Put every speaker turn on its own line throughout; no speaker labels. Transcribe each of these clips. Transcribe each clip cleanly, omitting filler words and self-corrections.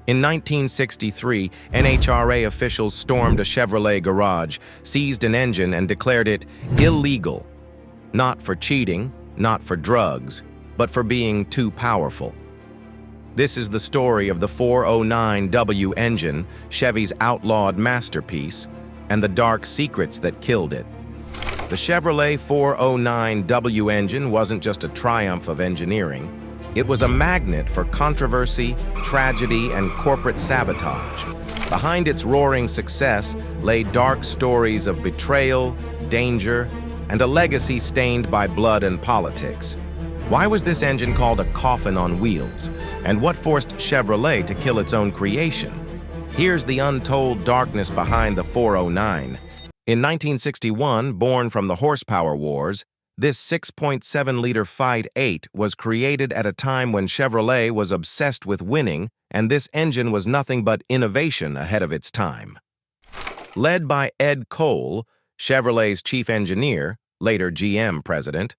In 1963, NHRA officials stormed a Chevrolet garage, seized an engine, and declared it illegal. Not for cheating, not for drugs, but for being too powerful. This is the story of the 409W engine, Chevy's outlawed masterpiece, and the dark secrets that killed it. The Chevrolet 409W engine wasn't just a triumph of engineering. It was a magnet for controversy, tragedy, and corporate sabotage. Behind its roaring success lay dark stories of betrayal, danger, and a legacy stained by blood and politics. Why was this engine called a coffin on wheels? And what forced Chevrolet to kill its own creation? Here's the untold darkness behind the 409. In 1961, born from the horsepower wars, this 6.7-liter Fight 8 was created at a time when Chevrolet was obsessed with winning, and this engine was nothing but innovation ahead of its time. Led by Ed Cole, Chevrolet's chief engineer, later GM president,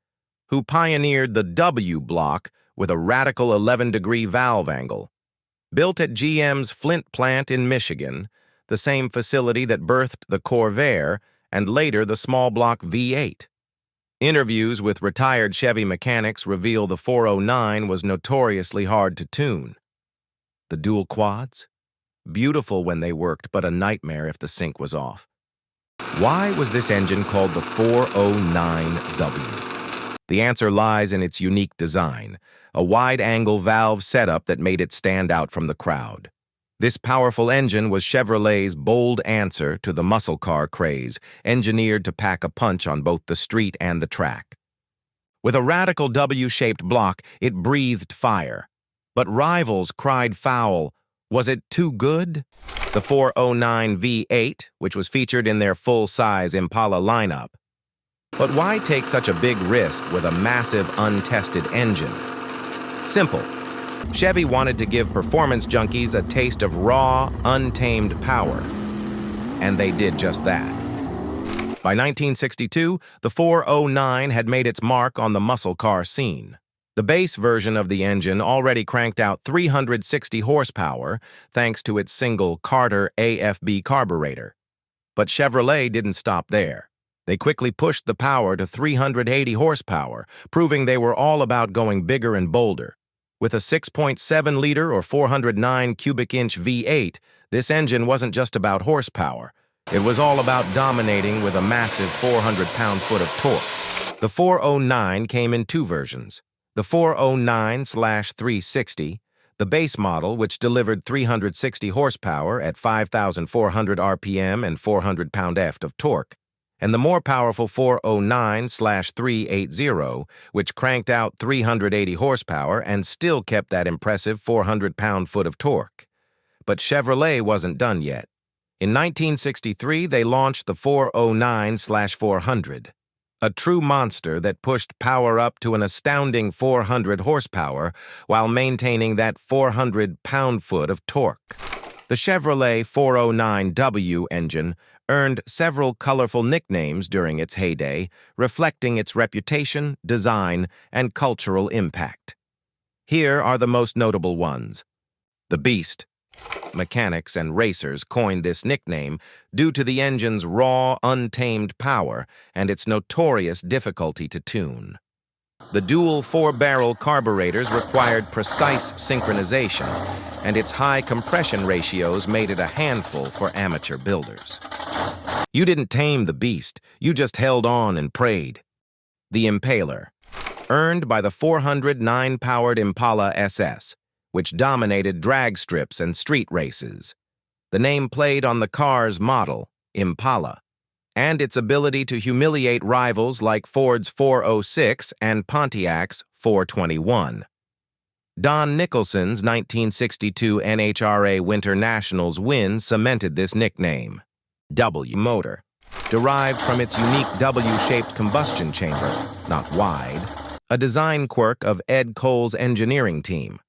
who pioneered the W block with a radical 11-degree valve angle. Built at GM's Flint plant in Michigan, the same facility that birthed the Corvair and later the small block V8. Interviews with retired Chevy mechanics reveal the 409 was notoriously hard to tune. The dual quads? Beautiful when they worked, but a nightmare if the sync was off. Why was this engine called the 409W? The answer lies in its unique design, a wide-angle valve setup that made it stand out from the crowd. This powerful engine was Chevrolet's bold answer to the muscle car craze, engineered to pack a punch on both the street and the track. With a radical W-shaped block, it breathed fire. But rivals cried foul. Was it too good? The 409 V8, which was featured in their full-size Impala lineup. But why take such a big risk with a massive, untested engine? Simple. Chevy wanted to give performance junkies a taste of raw, untamed power. And they did just that. By 1962, the 409 had made its mark on the muscle car scene. The base version of the engine already cranked out 360 horsepower thanks to its single Carter AFB carburetor. But Chevrolet didn't stop there. They quickly pushed the power to 380 horsepower, proving they were all about going bigger and bolder. With a 6.7-liter or 409 cubic inch V8, this engine wasn't just about horsepower. It was all about dominating with a massive 400 pound-foot of torque. The 409 came in two versions. The 409/360, the base model, which delivered 360 horsepower at 5,400 RPM and 400 pound-ft of torque, and the more powerful 409/380, which cranked out 380 horsepower and still kept that impressive 400 pound-foot of torque. But Chevrolet wasn't done yet. In 1963, they launched the 409/400, a true monster that pushed power up to an astounding 400 horsepower while maintaining that 400 pound-foot of torque. The Chevrolet 409W engine earned several colorful nicknames during its heyday, reflecting its reputation, design, and cultural impact. Here are the most notable ones. The Beast. Mechanics and racers coined this nickname due to the engine's raw, untamed power and its notorious difficulty to tune. The dual four-barrel carburetors required precise synchronization, and its high compression ratios made it a handful for amateur builders. You didn't tame the beast, you just held on and prayed. The Impaler, earned by the 409-powered Impala SS, which dominated drag strips and street races. The name played on the car's model, Impala, and its ability to humiliate rivals like Ford's 406 and Pontiac's 421. Don Nicholson's 1962 NHRA Winter Nationals win cemented this nickname. W motor, derived from its unique W-shaped combustion chamber, not wide, a design quirk of Ed Cole's engineering team.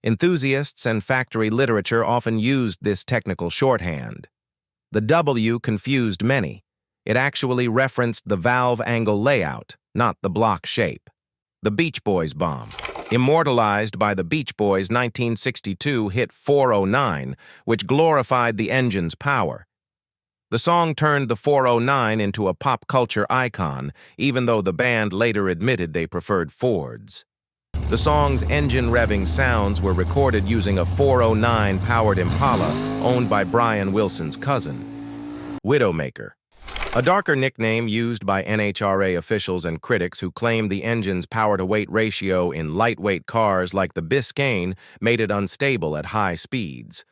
Enthusiasts and factory literature often used this technical shorthand. The W confused many. It actually referenced the valve angle layout, not the block shape. The Beach Boys bomb. immortalized by the Beach Boys' 1962 hit 409, which glorified the engine's power. The song turned the 409 into a pop culture icon, even though the band later admitted they preferred Fords. The song's engine-revving sounds were recorded using a 409-powered Impala owned by Brian Wilson's cousin. WidowMaker, a darker nickname used by NHRA officials and critics who claim the engine's power-to-weight ratio in lightweight cars like the Biscayne made it unstable at high speeds.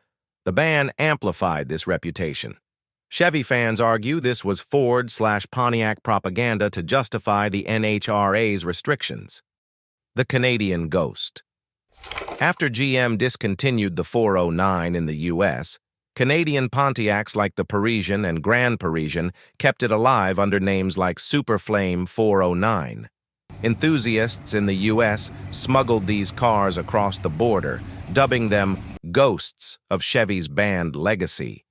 The band amplified this reputation. Chevy fans argue this was Ford/Pontiac propaganda to justify the NHRA's restrictions. The Canadian Ghost. After GM discontinued the 409 in the U.S., Canadian Pontiacs like the Parisian and Grand Parisian kept it alive under names like Superflame 409. Enthusiasts in the U.S. smuggled these cars across the border, dubbing them ghosts of Chevy's band legacy.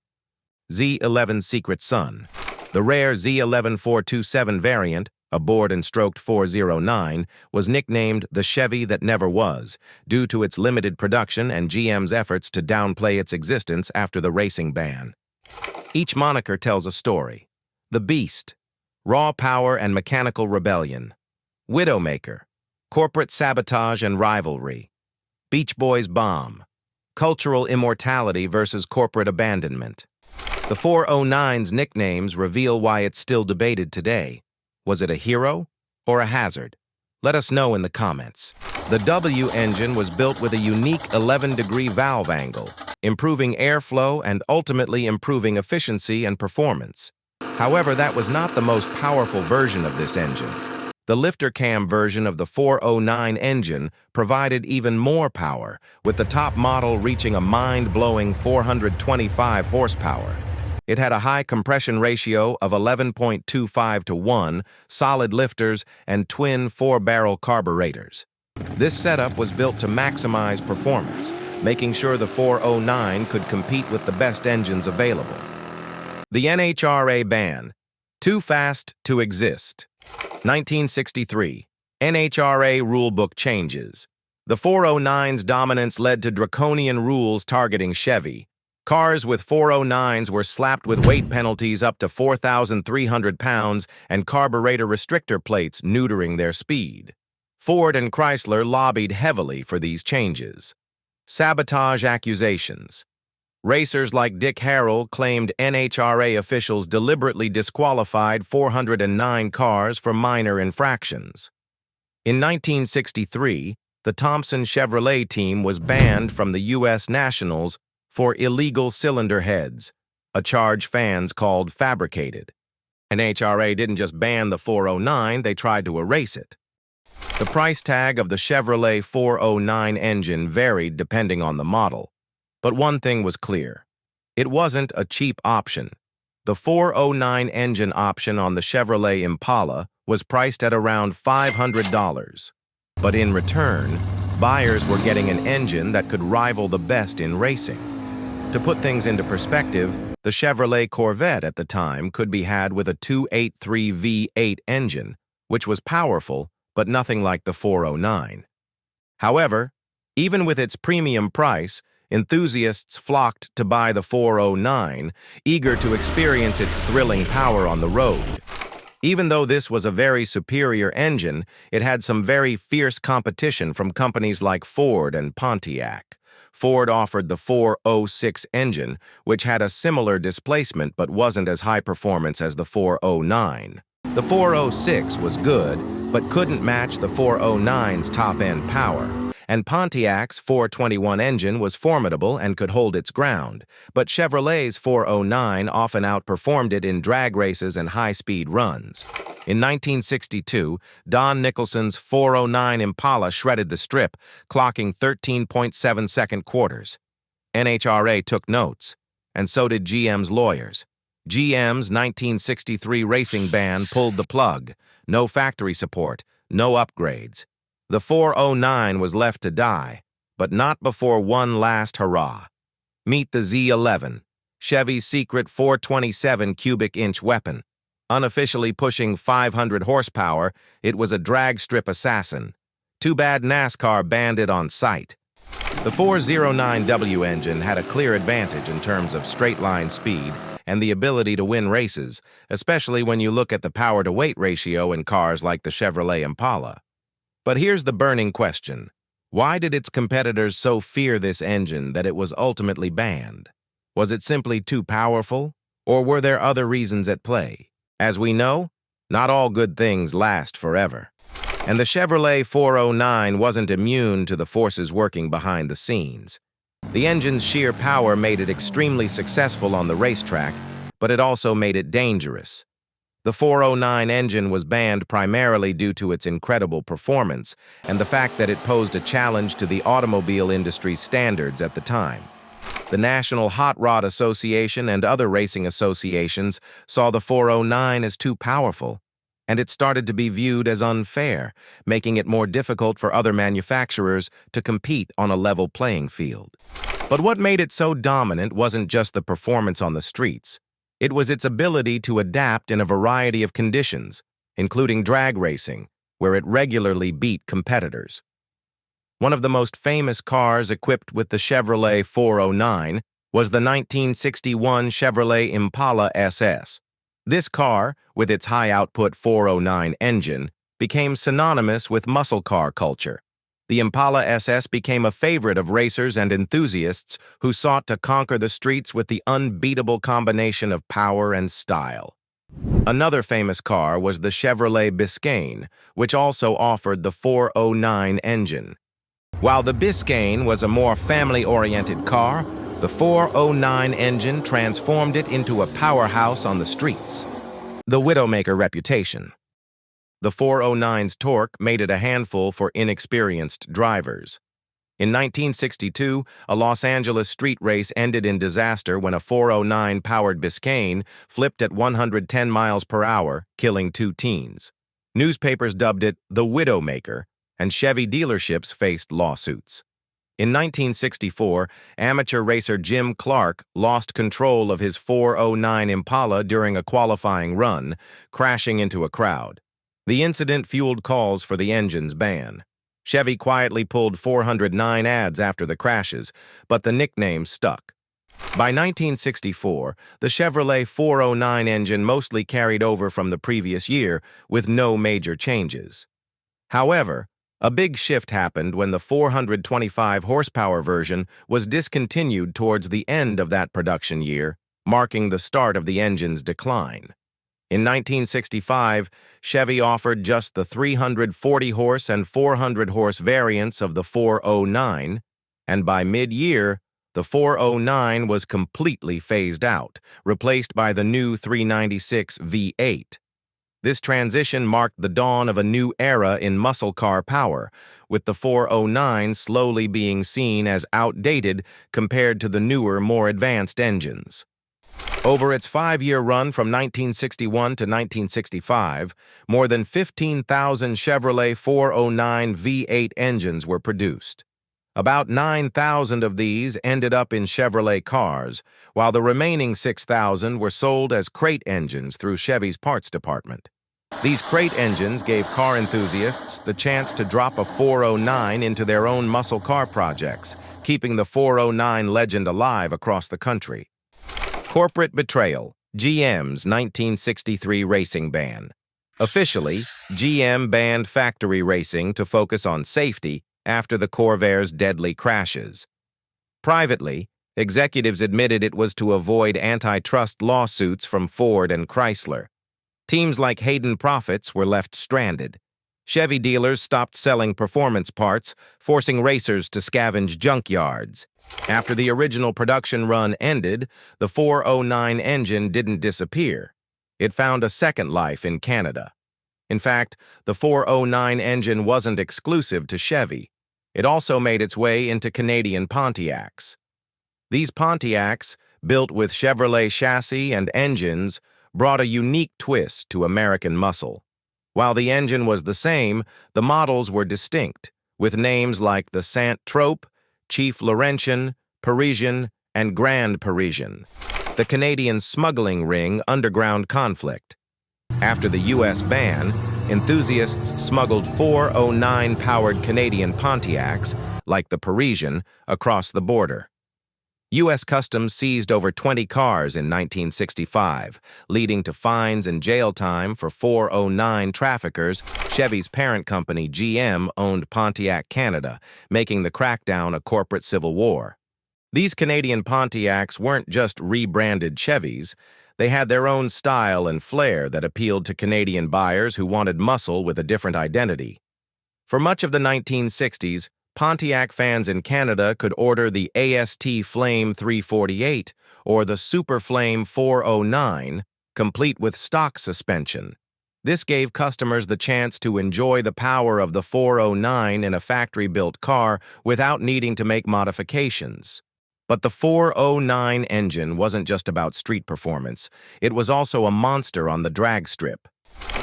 Z11 Secret Son. The rare Z11 427 variant, a bored and stroked 409, was nicknamed the Chevy that never was, due to its limited production and GM's efforts to downplay its existence after the racing ban. Each moniker tells a story. The Beast, raw power and mechanical rebellion. Widowmaker, corporate sabotage and rivalry. Beach Boys bomb, cultural immortality versus corporate abandonment. The 409's nicknames reveal why it's still debated today. Was it a hero or a hazard? Let us know in the comments. The W engine was built with a unique 11-degree valve angle, improving airflow and ultimately improving efficiency and performance. However, that was not the most powerful version of this engine. The lifter cam version of the 409 engine provided even more power, with the top model reaching a mind-blowing 425 horsepower. It had a high compression ratio of 11.25 to 1, solid lifters, and twin 4-barrel carburetors. This setup was built to maximize performance, making sure the 409 could compete with the best engines available. The NHRA ban. Too fast to exist. 1963. NHRA rulebook changes. The 409's dominance led to draconian rules targeting Chevy. Cars with 409s were slapped with weight penalties up to 4,300 pounds and carburetor restrictor plates neutering their speed. Ford and Chrysler lobbied heavily for these changes. Sabotage accusations. Racers like Dick Harrell claimed NHRA officials deliberately disqualified 409 cars for minor infractions. In 1963, the Thompson Chevrolet team was banned from the U.S. Nationals for illegal cylinder heads, a charge fans called fabricated. NHRA didn't just ban the 409, they tried to erase it. The price tag of the Chevrolet 409 engine varied depending on the model. But one thing was clear. It wasn't a cheap option. The 409 engine option on the Chevrolet Impala was priced at around $500. But in return, buyers were getting an engine that could rival the best in racing. To put things into perspective, the Chevrolet Corvette at the time could be had with a 283 V8 engine, which was powerful, but nothing like the 409. However, even with its premium price, enthusiasts flocked to buy the 409, eager to experience its thrilling power on the road. Even though this was a very superior engine, it had some very fierce competition from companies like Ford and Pontiac. Ford offered the 406 engine, which had a similar displacement but wasn't as high performance as the 409. The 406 was good, but couldn't match the 409's top-end power. And Pontiac's 421 engine was formidable and could hold its ground, but Chevrolet's 409 often outperformed it in drag races and high-speed runs. In 1962, Don Nicholson's 409 Impala shredded the strip, clocking 13.7-second quarters. NHRA took notes, and so did GM's lawyers. GM's 1963 racing ban pulled the plug. No factory support, no upgrades. The 409 was left to die, but not before one last hurrah. Meet the Z11, Chevy's secret 427 cubic inch weapon. Unofficially pushing 500 horsepower, it was a drag strip assassin. Too bad NASCAR banned it on sight. The 409W engine had a clear advantage in terms of straight-line speed and the ability to win races, especially when you look at the power-to-weight ratio in cars like the Chevrolet Impala. But here's the burning question. Why did its competitors so fear this engine that it was ultimately banned? Was it simply too powerful, or were there other reasons at play? As we know, not all good things last forever. And the Chevrolet 409 wasn't immune to the forces working behind the scenes. The engine's sheer power made it extremely successful on the racetrack, but it also made it dangerous. The 409 engine was banned primarily due to its incredible performance and the fact that it posed a challenge to the automobile industry's standards at the time. The National Hot Rod Association and other racing associations saw the 409 as too powerful, and it started to be viewed as unfair, making it more difficult for other manufacturers to compete on a level playing field. But what made it so dominant wasn't just the performance on the streets. It was its ability to adapt in a variety of conditions, including drag racing, where it regularly beat competitors. One of the most famous cars equipped with the Chevrolet 409 was the 1961 Chevrolet Impala SS. This car, with its high-output 409 engine, became synonymous with muscle car culture. The Impala SS became a favorite of racers and enthusiasts who sought to conquer the streets with the unbeatable combination of power and style. Another famous car was the Chevrolet Biscayne, which also offered the 409 engine. While the Biscayne was a more family-oriented car, the 409 engine transformed it into a powerhouse on the streets. The WidowMaker reputation. The 409's torque made it a handful for inexperienced drivers. In 1962, a Los Angeles street race ended in disaster when a 409-powered Biscayne flipped at 110 miles per hour, killing 2 teens. Newspapers dubbed it the WidowMaker, and Chevy dealerships faced lawsuits. In 1964, amateur racer Jim Clark lost control of his 409 Impala during a qualifying run, crashing into a crowd. The incident fueled calls for the engine's ban. Chevy quietly pulled 409 ads after the crashes, but the nickname stuck. By 1964, the Chevrolet 409 engine mostly carried over from the previous year with no major changes. However, a big shift happened when the 425 horsepower version was discontinued towards the end of that production year, marking the start of the engine's decline. In 1965, Chevy offered just the 340-horse and 400-horse variants of the 409, and by mid-year, the 409 was completely phased out, replaced by the new 396 V8. This transition marked the dawn of a new era in muscle car power, with the 409 slowly being seen as outdated compared to the newer, more advanced engines. Over its 5-year run from 1961 to 1965, more than 15,000 Chevrolet 409 V8 engines were produced. About 9,000 of these ended up in Chevrolet cars, while the remaining 6,000 were sold as crate engines through Chevy's parts department. These crate engines gave car enthusiasts the chance to drop a 409 into their own muscle car projects, keeping the 409 legend alive across the country. Corporate betrayal, GM's 1963 racing ban. Officially, GM banned factory racing to focus on safety after the Corvaire's deadly crashes. Privately, executives admitted it was to avoid antitrust lawsuits from Ford and Chrysler. Teams like Hayden Profits were left stranded. Chevy dealers stopped selling performance parts, forcing racers to scavenge junkyards. After the original production run ended, the 409 engine didn't disappear. It found a second life in Canada. In fact, the 409 engine wasn't exclusive to Chevy. It also made its way into Canadian Pontiacs. These Pontiacs, built with Chevrolet chassis and engines, brought a unique twist to American muscle. While the engine was the same, the models were distinct, with names like the Saint-Trope, Chief Laurentian, Parisian, and Grand Parisian. The Canadian smuggling ring underground conflict. After the U.S. ban, enthusiasts smuggled 409-powered Canadian Pontiacs, like the Parisian, across the border. U.S. Customs seized over 20 cars in 1965, leading to fines and jail time for 409 traffickers. Chevy's parent company, GM, owned Pontiac Canada, making the crackdown a corporate civil war. These Canadian Pontiacs weren't just rebranded Chevys. They had their own style and flair that appealed to Canadian buyers who wanted muscle with a different identity. For much of the 1960s, Pontiac fans in Canada could order the AST Flame 348 or the Super Flame 409, complete with stock suspension. This gave customers the chance to enjoy the power of the 409 in a factory-built car without needing to make modifications. But the 409 engine wasn't just about street performance. It was also a monster on the dragstrip.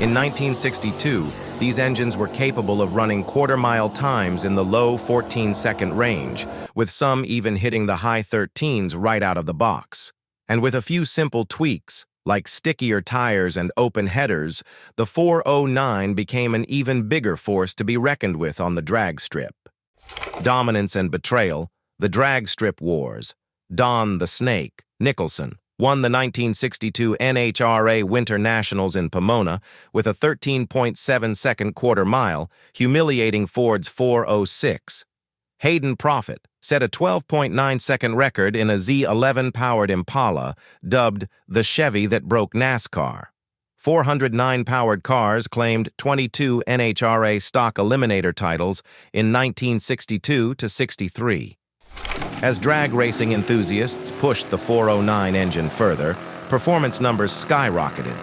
In 1962, these engines were capable of running quarter-mile times in the low 14-second range, with some even hitting the high 13s right out of the box. And with a few simple tweaks, like stickier tires and open headers, the 409 became an even bigger force to be reckoned with on the dragstrip. Dominance and betrayal, the dragstrip wars. Don the Snake Nicholson won the 1962 NHRA Winter Nationals in Pomona with a 13.7-second quarter mile, humiliating Ford's 406. Hayden Proffitt set a 12.9-second record in a Z11-powered Impala, dubbed the Chevy that broke NASCAR. 409-powered cars claimed 22 NHRA stock eliminator titles in 1962 to 63. As drag racing enthusiasts pushed the 409 engine further, performance numbers skyrocketed.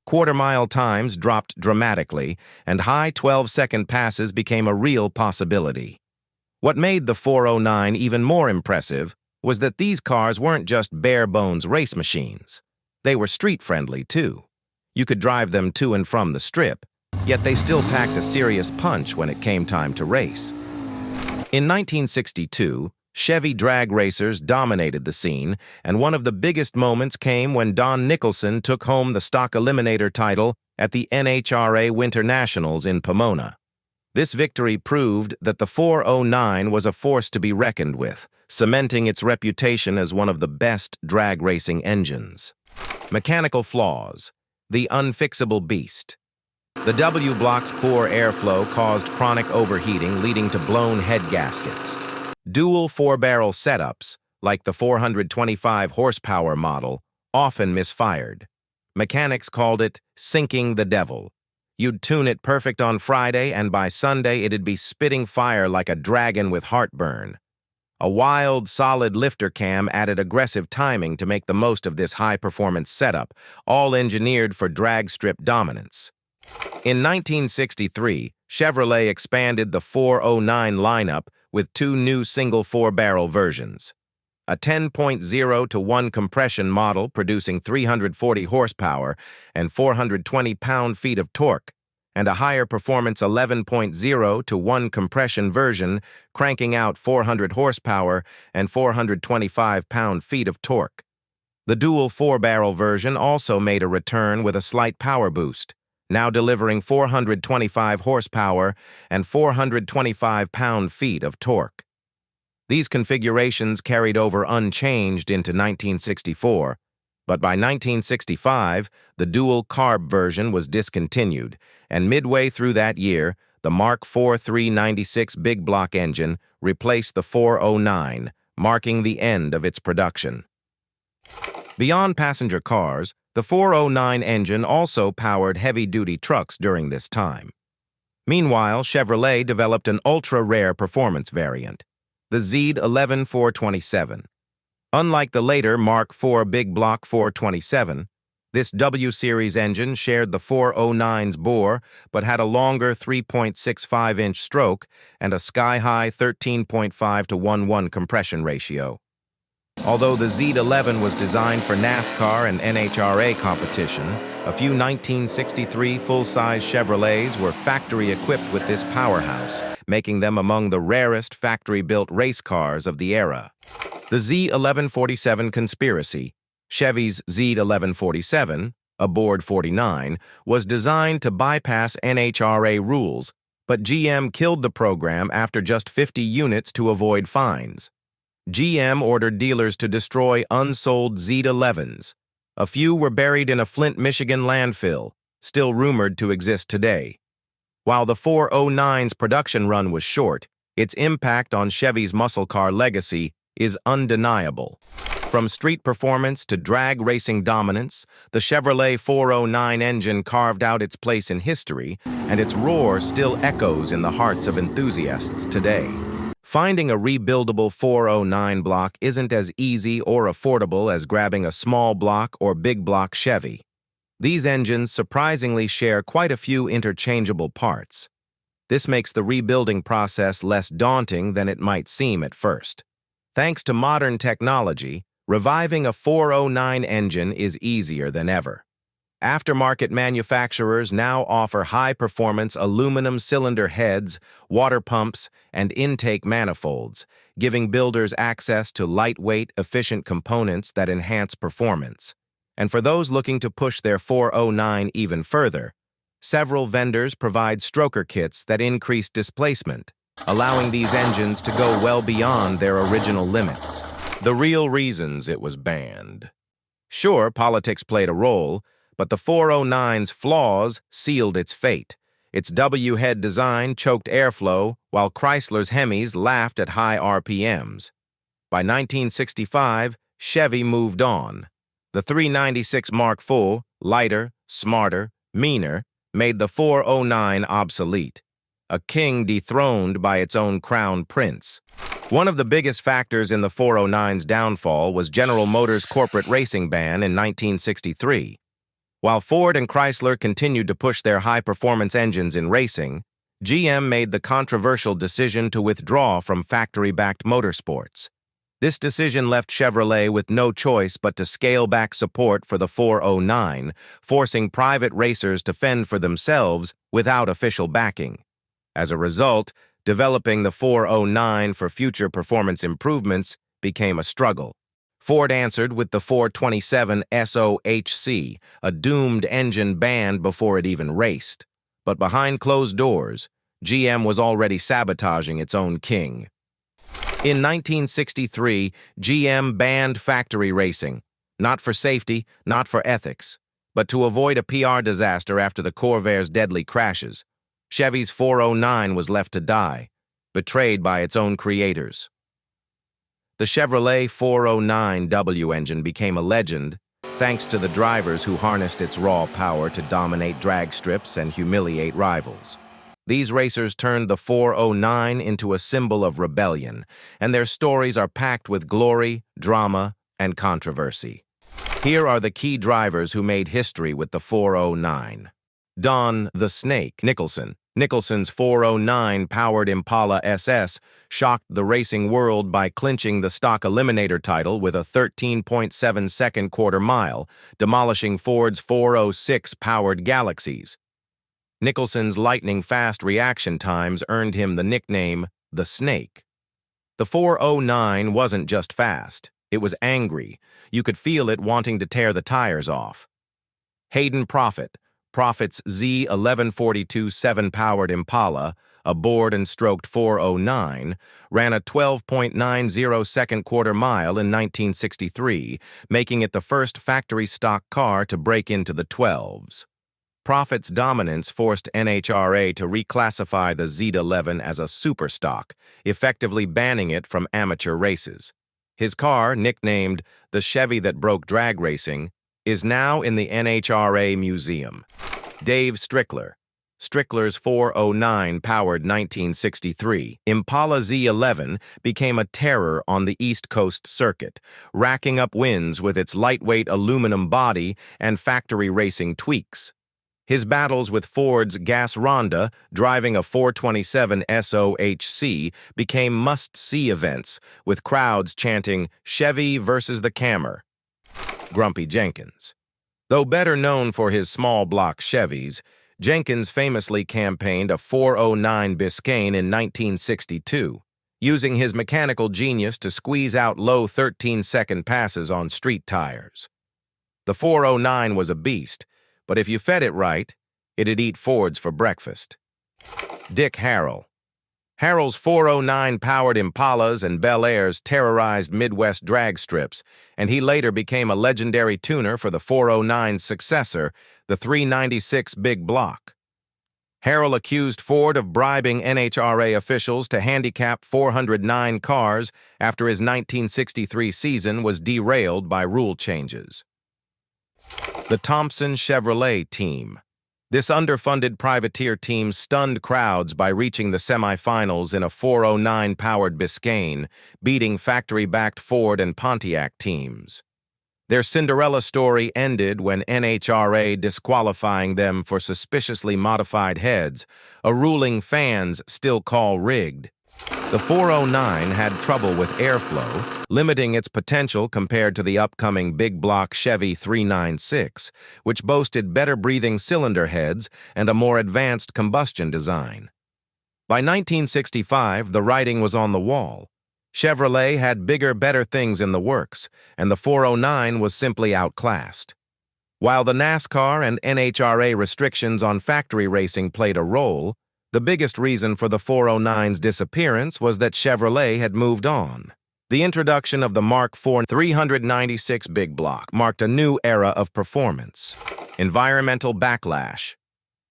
Quarter-mile times dropped dramatically, and high 12-second passes became a real possibility. What made the 409 even more impressive was that these cars weren't just bare-bones race machines. They were street-friendly, too. You could drive them to and from the strip, yet they still packed a serious punch when it came time to race. In 1962, Chevy drag racers dominated the scene, and one of the biggest moments came when Don Nicholson took home the stock eliminator title at the NHRA Winter Nationals in Pomona. This victory proved that the 409 was a force to be reckoned with, cementing its reputation as one of the best drag racing engines. Mechanical flaws. The unfixable beast. The W block's poor airflow caused chronic overheating, leading to blown head gaskets. Dual four-barrel setups, like the 425 horsepower model, often misfired. Mechanics called it sinking the devil. You'd tune it perfect on Friday, and by Sunday it'd be spitting fire like a dragon with heartburn. A wild, solid lifter cam added aggressive timing to make the most of this high-performance setup, all engineered for drag strip dominance. In 1963, Chevrolet expanded the 409 lineup with two new single four-barrel versions. A 10.0-to-1 compression model producing 340 horsepower and 420 pound-feet of torque, and a higher performance 11.0-to-1 compression version cranking out 400 horsepower and 425 pound-feet of torque. The dual four-barrel version also made a return with a slight power boost, now delivering 425 horsepower and 425 pound-feet of torque. These configurations carried over unchanged into 1964, but by 1965, the dual carb version was discontinued, and midway through that year, the Mark IV 396 big block engine replaced the 409, marking the end of its production. Beyond passenger cars, the 409 engine also powered heavy-duty trucks during this time. Meanwhile, Chevrolet developed an ultra-rare performance variant, the Z11 427. Unlike the later Mark IV Big Block 427, this W-Series engine shared the 409's bore but had a longer 3.65-inch stroke and a sky-high 13.5-to-1:1 compression ratio. Although the Z11 was designed for NASCAR and NHRA competition, a few 1963 full-size Chevrolets were factory-equipped with this powerhouse, making them among the rarest factory-built race cars of the era. The Z1147 conspiracy. Chevy's Z1147, aboard 49, was designed to bypass NHRA rules, but GM killed the program after just 50 units to avoid fines. GM ordered dealers to destroy unsold Z11s. A few were buried in a Flint, Michigan landfill, still rumored to exist today. While the 409's production run was short, its impact on Chevy's muscle car legacy is undeniable. From street performance to drag racing dominance, the Chevrolet 409 engine carved out its place in history, and its roar still echoes in the hearts of enthusiasts today. Finding a rebuildable 409 block isn't as easy or affordable as grabbing a small block or big block Chevy. These engines surprisingly share quite a few interchangeable parts. This makes the rebuilding process less daunting than it might seem at first. Thanks to modern technology, reviving a 409 engine is easier than ever. Aftermarket manufacturers now offer high-performance aluminum cylinder heads, water pumps, and intake manifolds, giving builders access to lightweight, efficient components that enhance performance. And for those looking to push their 409 even further, several vendors provide stroker kits that increase displacement, allowing these engines to go well beyond their original limits. The real reasons it was banned. Sure, politics played a role, but the 409's flaws sealed its fate. Its W-head design choked airflow, while Chrysler's Hemis laughed at high RPMs. By 1965, Chevy moved on. The 396 Mark IV, lighter, smarter, meaner, made the 409 obsolete. A king dethroned by its own crown prince. One of the biggest factors in the 409's downfall was General Motors' corporate racing ban in 1963. While Ford and Chrysler continued to push their high-performance engines in racing, GM made the controversial decision to withdraw from factory-backed motorsports. This decision left Chevrolet with no choice but to scale back support for the 409, forcing private racers to fend for themselves without official backing. As a result, developing the 409 for future performance improvements became a struggle. Ford answered with the 427 SOHC, a doomed engine banned before it even raced. But behind closed doors, GM was already sabotaging its own king. In 1963, GM banned factory racing, not for safety, not for ethics, but to avoid a PR disaster after the Corvair's deadly crashes. Chevy's 409 was left to die, betrayed by its own creators. The Chevrolet 409W engine became a legend thanks to the drivers who harnessed its raw power to dominate drag strips and humiliate rivals. These racers turned the 409 into a symbol of rebellion, and their stories are packed with glory, drama, and controversy. Here are the key drivers who made history with the 409. Don the Snake Nicholson. Nicholson's 409-powered Impala SS shocked the racing world by clinching the stock eliminator title with a 13.7-second quarter mile, demolishing Ford's 406-powered Galaxies. Nicholson's lightning-fast reaction times earned him the nickname the Snake. The 409 wasn't just fast, it was angry. You could feel it wanting to tear the tires off. Hayden Proffitt's Z1142 7-powered Impala, a bored and stroked 409, ran a 12.90-second quarter mile in 1963, making it the first factory-stock car to break into the 12s. Proffitt's dominance forced NHRA to reclassify the Z11 as a superstock, effectively banning it from amateur races. His car, nicknamed the Chevy that broke drag racing, is now in the NHRA Museum. Dave Strickler's 409-powered 1963 Impala Z11 became a terror on the East Coast circuit, racking up wins with its lightweight aluminum body and factory racing tweaks. His battles with Ford's Gas Ronda, driving a 427 SOHC, became must-see events, with crowds chanting, "Chevy versus the Cammer." Grumpy Jenkins. Though better known for his small block Chevys, Jenkins famously campaigned a 409 Biscayne in 1962, using his mechanical genius to squeeze out low 13-second passes on street tires. The 409 was a beast, but if you fed it right, it'd eat Fords for breakfast. Dick Harrell. Harrell's 409-powered Impalas and Bel Airs terrorized Midwest drag strips, and he later became a legendary tuner for the 409's successor, the 396 Big Block. Harrell accused Ford of bribing NHRA officials to handicap 409 cars after his 1963 season was derailed by rule changes. The Thompson Chevrolet team. This underfunded privateer team stunned crowds by reaching the semifinals in a 409-powered Biscayne, beating factory-backed Ford and Pontiac teams. Their Cinderella story ended when NHRA disqualifying them for suspiciously modified heads, a ruling fans still call rigged. The 409 had trouble with airflow, limiting its potential compared to the upcoming big block Chevy 396, which boasted better breathing cylinder heads and a more advanced combustion design. By 1965, the writing was on the wall. Chevrolet had bigger, better things in the works, and the 409 was simply outclassed. While the NASCAR and NHRA restrictions on factory racing played a role, the biggest reason for the 409's disappearance was that Chevrolet had moved on. The introduction of the Mark IV 396 Big Block marked a new era of performance. Environmental backlash.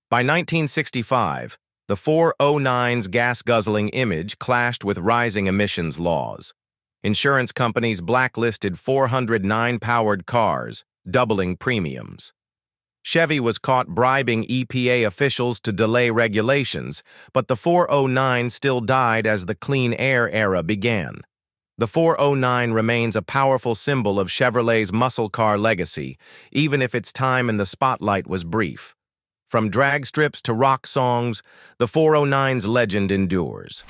By 1965, the 409's gas-guzzling image clashed with rising emissions laws. Insurance companies blacklisted 409-powered cars, doubling premiums. Chevy was caught bribing EPA officials to delay regulations, but the 409 still died as the clean air era began. The 409 remains a powerful symbol of Chevrolet's muscle car legacy, even if its time in the spotlight was brief. From drag strips to rock songs, the 409's legend endures.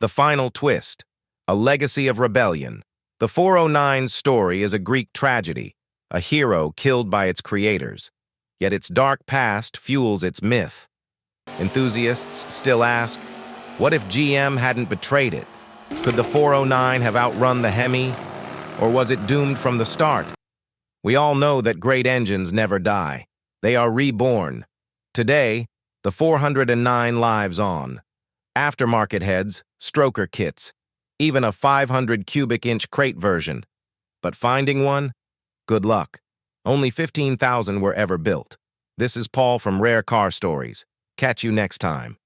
The final twist, a legacy of rebellion. The 409's story is a Greek tragedy, a hero killed by its creators. Yet its dark past fuels its myth. Enthusiasts still ask, what if GM hadn't betrayed it? Could the 409 have outrun the Hemi? Or was it doomed from the start? We all know that great engines never die. They are reborn. Today, the 409 lives on. Aftermarket heads, stroker kits, even a 500 cubic inch crate version. But finding one? Good luck. Only 15,000 were ever built. This is Paul from Rare Car Stories. Catch you next time.